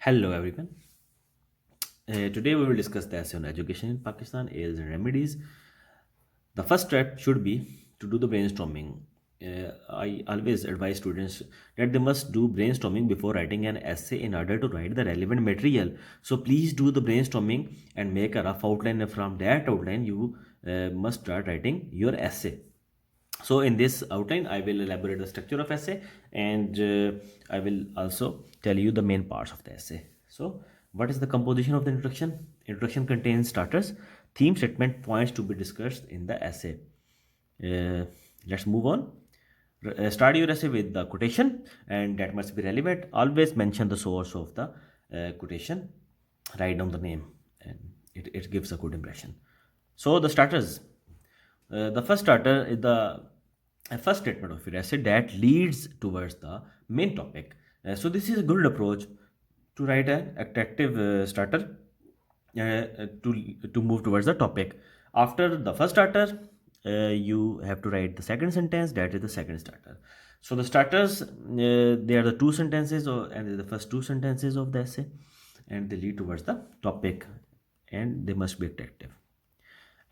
Hello everyone. Today we will discuss the essay on education in Pakistan, ills and remedies. The first step should be to do the brainstorming. I always advise students that they must do brainstorming before writing an essay in order to write the relevant material. So please do the brainstorming and make a rough outline. From that outline, you must start writing your essay. So in this outline, I will elaborate the structure of essay, and I will also tell you the main parts of the essay. So what is the composition of the introduction? Introduction contains starters, theme statement, points to be discussed in the essay. Let's move on. Start your essay with the quotation, and that must be relevant. Always mention the source of the quotation. Write down the name, and it gives a good impression. So the starters. The first starter is the first statement of your essay that leads towards the main topic. So this is a good approach to write an attractive starter to move towards the topic. After the first starter, you have to write the second sentence. That is the second starter. So the starters, they are the two sentences, and the first two sentences of the essay, and they lead towards the topic, and they must be attractive.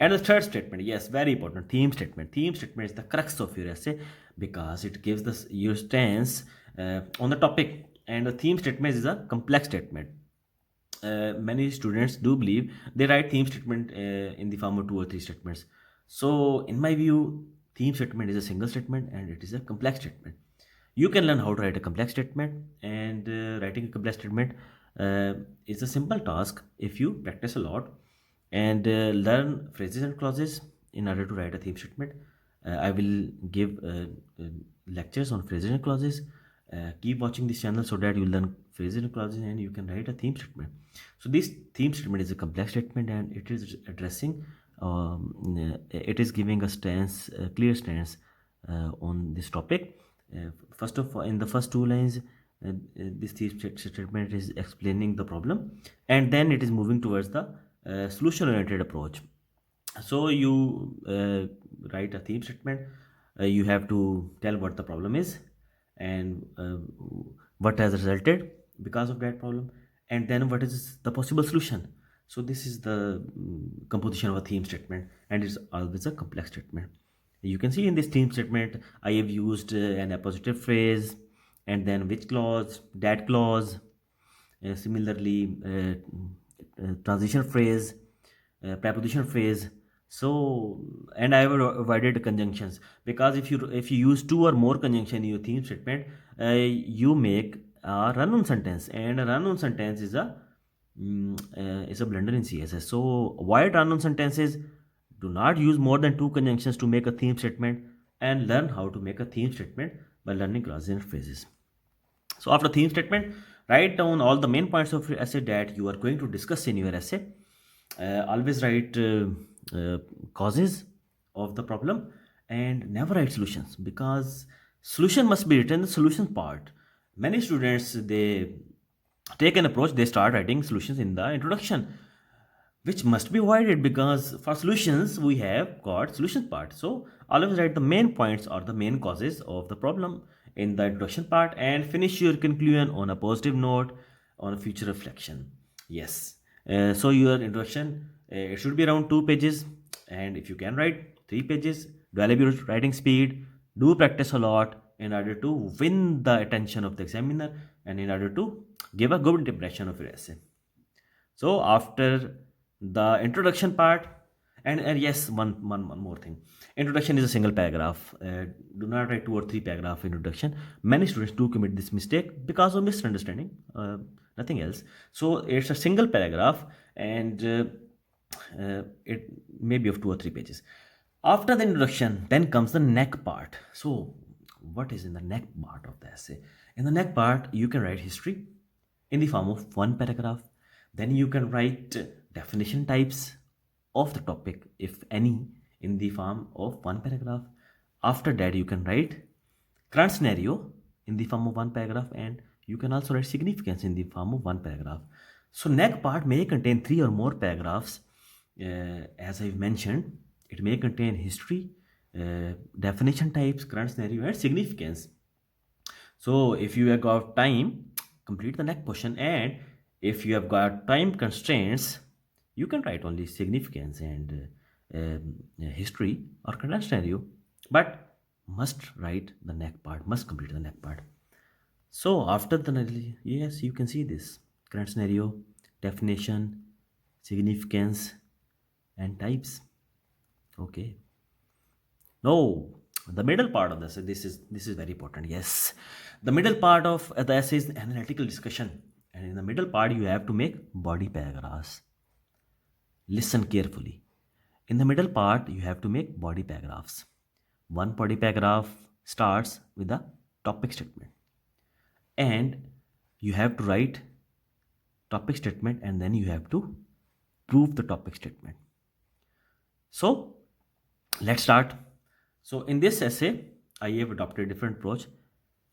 And the third statement, yes, very important, theme statement. Theme statement is the crux of your essay because it gives your stance on the topic. And the theme statement is a complex statement. Many students do believe they write theme statement in the form of two or three statements. So in my view, theme statement is a single statement and it is a complex statement. You can learn how to write a complex statement, and writing a complex statement is a simple task if you practice a lot and learn phrases and clauses in order to write a theme statement. I will give lectures on phrases and clauses. Keep watching this channel so that you learn phrases and clauses and you can write a theme statement. So this theme statement is a complex statement, and it is addressing, it is giving a stance, a clear stance on this topic. First of all, in the first two lines, this theme statement is explaining the problem, and then it is moving towards the solution oriented approach. So you write a theme statement. You have to tell what the problem is and what has resulted because of that problem, and then what is the possible solution. So this is the composition of a theme statement, and it's always a complex statement. You can see in this theme statement I have used an appositive phrase, and then which clause, that clause, similarly transition phrase, preposition phrase. So, and I have avoided conjunctions because if you use two or more conjunction in your theme statement, you make a run-on sentence, and a run-on sentence is a blunder in CSS. So avoid run-on sentences. Do not use more than two conjunctions to make a theme statement, and learn how to make a theme statement by learning clauses and phrases. So after theme statement, write down all the main points of your essay that you are going to discuss in your essay. Always write causes of the problem, and never write solutions, because solution must be written in the solution part. Many students, they take an approach, they start writing solutions in the introduction, which must be avoided because for solutions we have got solution part. So always write the main points or the main causes of the problem in the introduction part, and finish your conclusion on a positive note on a future reflection. Yes. So your introduction, it should be around 2 pages, and if you can write 3 pages, develop your writing speed, do practice a lot in order to win the attention of the examiner and in order to give a good impression of your essay. So after the introduction part, and yes, one more thing. Introduction is a single paragraph. Do not write 2 or 3 paragraph introduction. Many students do commit this mistake because of misunderstanding, nothing else. So it's a single paragraph, and it may be of 2 or 3 pages. After the introduction, then comes the neck part. So what is in the neck part of the essay? In the neck part, you can write history in the form of one paragraph. Then you can write definition types of the topic, if any, in the form of one paragraph. After that, you can write current scenario in the form of one paragraph, and you can also write significance in the form of one paragraph. So neck part may contain 3 or more paragraphs. As I've mentioned, it may contain history, definition types, current scenario, and significance. So if you have got time, complete the neck portion, and If you have got time constraints, you can write only significance and history or current scenario, but must write the neck part, must complete the neck part. So after the, yes, you can see this current scenario, definition, significance, and types. Okay. No, the middle part of this is very important. Yes, the middle part of the essay is analytical discussion, and in the middle part you have to make body paragraphs. Listen carefully. In the middle part, you have to make body paragraphs. One body paragraph starts with a topic statement, and you have to write topic statement, and then you have to prove the topic statement. So let's start. So in this essay, I have adopted a different approach.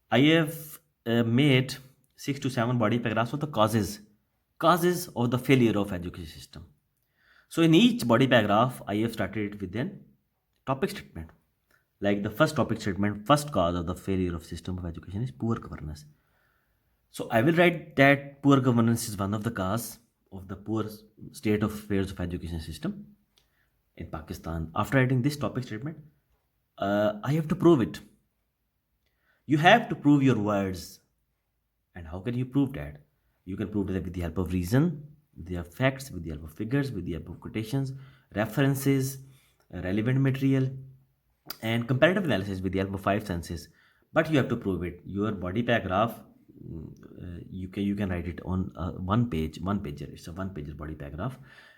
I have made 6 to 7 body paragraphs of the causes of the failure of education system. So in each body paragraph, I have started with an topic statement. Like the first topic statement, first cause of the failure of system of education is poor governance. So I will write that poor governance is one of the cause of the poor state of affairs of education system in Pakistan. After writing this topic statement, I have to prove it. You have to prove your words. And how can you prove that? You can prove that with the help of reason, with the help of facts, with the help of figures, with the help of quotations, references, relevant material, and comparative analysis with the help of 5 senses. But you have to prove it. Your body paragraph, you can write it on one pager. It's a one pager body paragraph,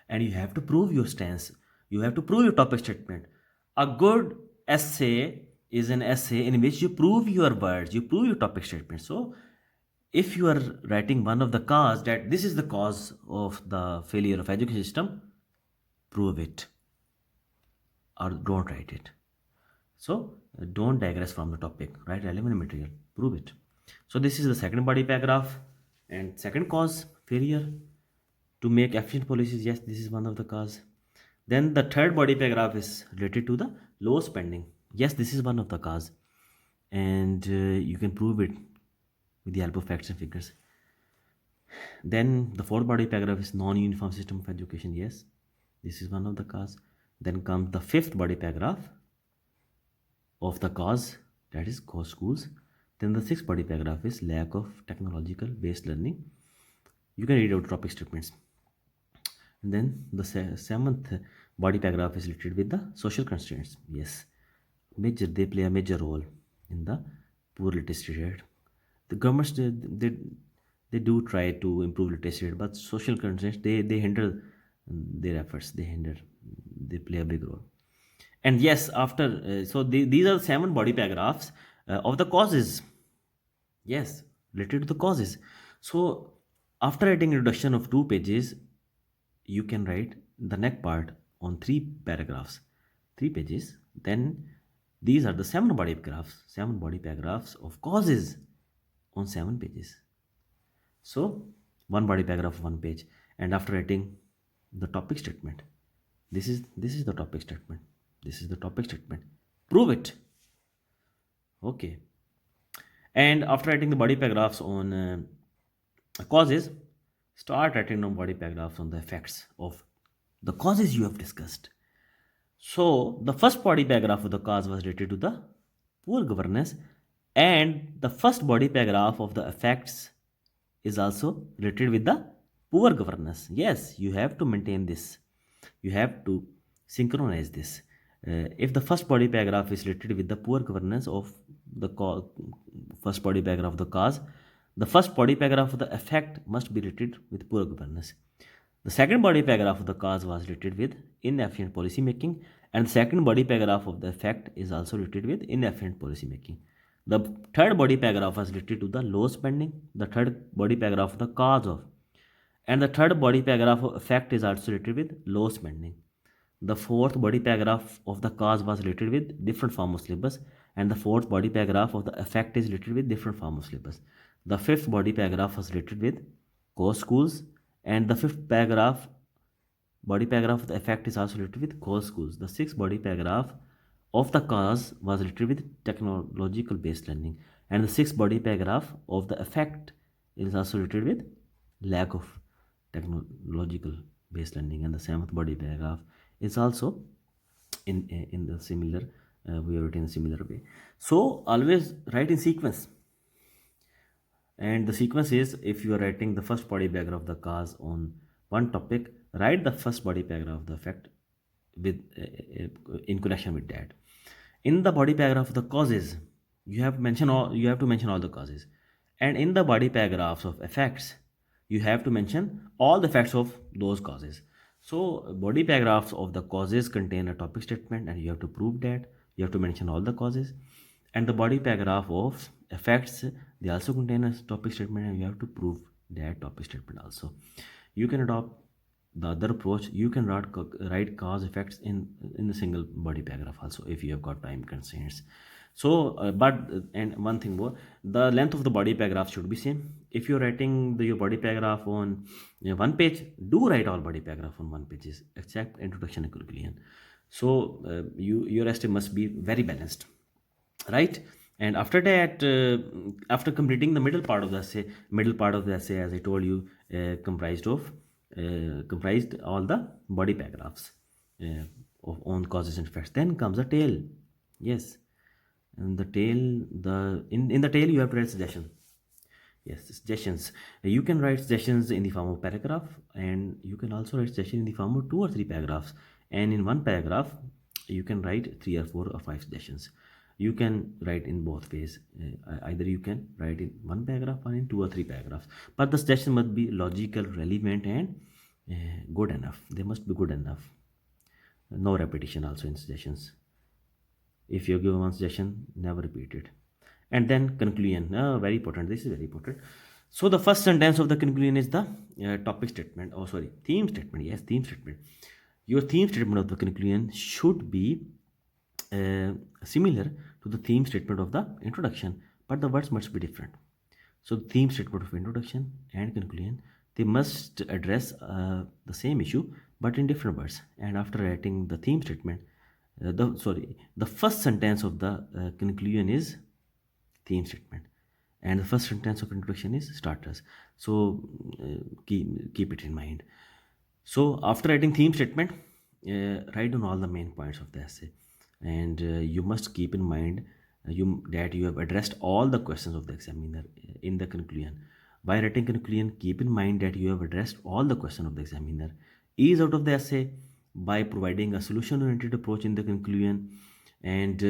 and you have to prove your stance. You have to prove your topic statement. A good essay is an essay in which you prove your words, you prove your topic statement. So if you are writing one of the cause, that this is the cause of the failure of education system, prove it or don't write it. So don't digress from the topic, write relevant material, prove it. So this is the second body paragraph. And second cause, failure to make efficient policies. Yes, this is one of the cause. Then the third body paragraph is related to the low spending. Yes, this is one of the cause, and you can prove it with the help of facts and figures. Then the fourth body paragraph is non-uniform system of education. Yes, this is one of the cause. Then comes the fifth body paragraph of the cause, that is cause schools. Then the sixth body paragraph is lack of technological based learning. You can read out topic statements. And then the seventh body paragraph is related with the social constraints. Yes, they play a major role in the poor literacy rate. The governments, they do try to improve literacy rate, but social constraints, they hinder their efforts. They play a big role. And yes, after these are 7 body paragraphs of the causes. Yes, related to the causes. So after writing introduction of 2 pages, you can write the next part on 3 paragraphs, 3 pages. Then these are the 7 body paragraphs of causes on 7 pages. So one body paragraph, 1 page. And after writing the topic statement, this is the topic statement. This is the topic statement. Prove it. Okay. And after writing the body paragraphs on causes, start writing down body paragraphs on the effects of the causes you have discussed. So the first body paragraph of the cause was related to the poor governance, and the first body paragraph of the effects is also related with the poor governance. Yes, you have to maintain this. You have to synchronize this. If the first body paragraph is related with the poor governance of the first body paragraph of the cause, the first body paragraph of the effect must be related with poor governance. The second body paragraph of the cause was related with inefficient policy making, and the second body paragraph of the effect is also related with inefficient policy making. The third body paragraph was related to the low spending, the third body paragraph of the cause of, and the third body paragraph of effect is also related with low spending. The fourth body paragraph of the cause was related with different form of syllabus, and the fourth body paragraph of the effect is related with different form of syllabus. The fifth body paragraph was related with cause schools, and the fifth body paragraph of the effect is also related with cause schools. The sixth body paragraph of the cause was related with technological based learning, and the sixth body paragraph of the effect is also related with lack of technological based learning. And the seventh body paragraph is also in the similar, we have written in a similar way. So always write in sequence. And the sequence is, if you are writing the first body paragraph of the cause on one topic, write the first body paragraph of the effect with in connection with that. In the body paragraph of the causes, you have to mention all the causes, and in the body paragraphs of effects, you have to mention all the effects of those causes. So body paragraphs of the causes contain a topic statement, and you have to prove that. You have to mention all the causes. And the body paragraph of effects, they also contain a topic statement, and you have to prove that topic statement also. You can adopt the other approach. You can write cause effects in a single body paragraph also, if you have got time constraints. So and one thing more, the length of the body paragraph should be same. If you're writing your body paragraph on one page, do write all body paragraph on one pages except introduction and conclusion. So your essay must be very balanced, right? And after that, after completing the middle part of the essay, as I told you, comprised all the body paragraphs on causes and effects. Then comes the tail. Yes, and the tail, in the tail you have to write suggestion. Yes, suggestions. You can write suggestions in the form of paragraph, and you can also write suggestion in the form of 2 or 3 paragraphs. And in one paragraph, you can write 3 or 4 or 5 suggestions. You can write in both ways. Either you can write in one paragraph or in 2 or 3 paragraphs. But the suggestion must be logical, relevant, and good enough. They must be good enough. No repetition also in suggestions. If you give one suggestion, never repeat it. And then conclusion, very important. This is very important. So the first sentence of the conclusion is the topic statement. Oh, sorry, theme statement. Yes, theme statement. Your theme statement of the conclusion should be similar to the theme statement of the introduction, but the words must be different. So the theme statement of introduction and conclusion, they must address the same issue but in different words. And after writing the theme statement, the first sentence of the conclusion is theme statement, and the first sentence of introduction is starters. So keep it in mind. So after writing theme statement, write down all the main points of the essay, and you must keep in mind that you have addressed all the questions of the examiner in the conclusion. By writing conclusion, keep in mind that you have addressed all the questions of the examiner. Ease out of the essay by providing a solution-oriented approach in the conclusion, and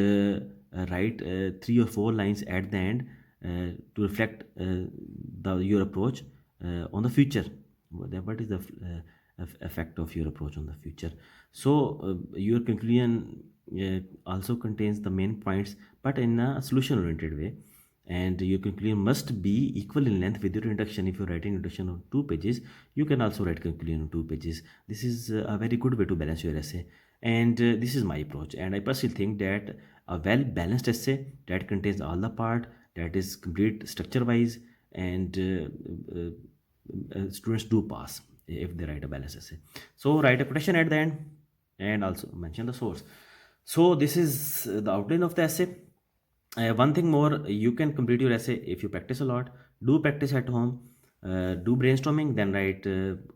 write 3 or 4 lines at the end to reflect your approach on the future. What is the effect of your approach on the future? So your conclusion also contains the main points, but in a solution-oriented way. And your conclusion must be equal in length with your introduction. If you're writing introduction on 2 pages, you can also write conclusion on 2 pages. This is a very good way to balance your essay, and this is my approach. And I personally think that a well balanced essay that contains all the part, that is complete structure wise, and students do pass if they write a balanced essay. So write a quotation at the end, and also mention the source. So this is the outline of the essay. One thing more, you can complete your essay if you practice a lot. Do practice at home, do brainstorming, then write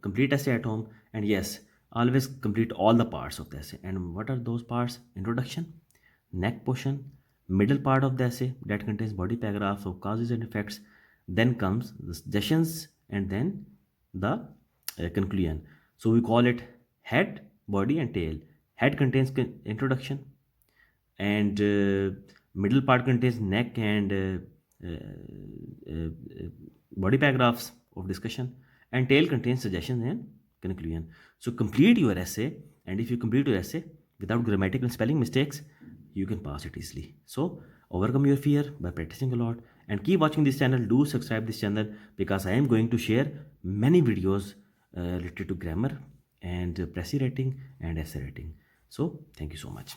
complete essay at home. And yes, always complete all the parts of the essay. And what are those parts? Introduction, neck portion, middle part of the essay that contains body paragraphs of causes and effects. Then comes the suggestions, and then the conclusion. So we call it head, body, and tail. Head contains introduction, and middle part contains neck and body paragraphs of discussion, and tail contains suggestions and conclusion. So complete your essay, and if you complete your essay without grammatical spelling mistakes, you can pass it easily. So overcome your fear by practicing a lot, and keep watching this channel. Do subscribe this channel, because I am going to share many videos related to grammar and precis writing and essay writing. So thank you so much.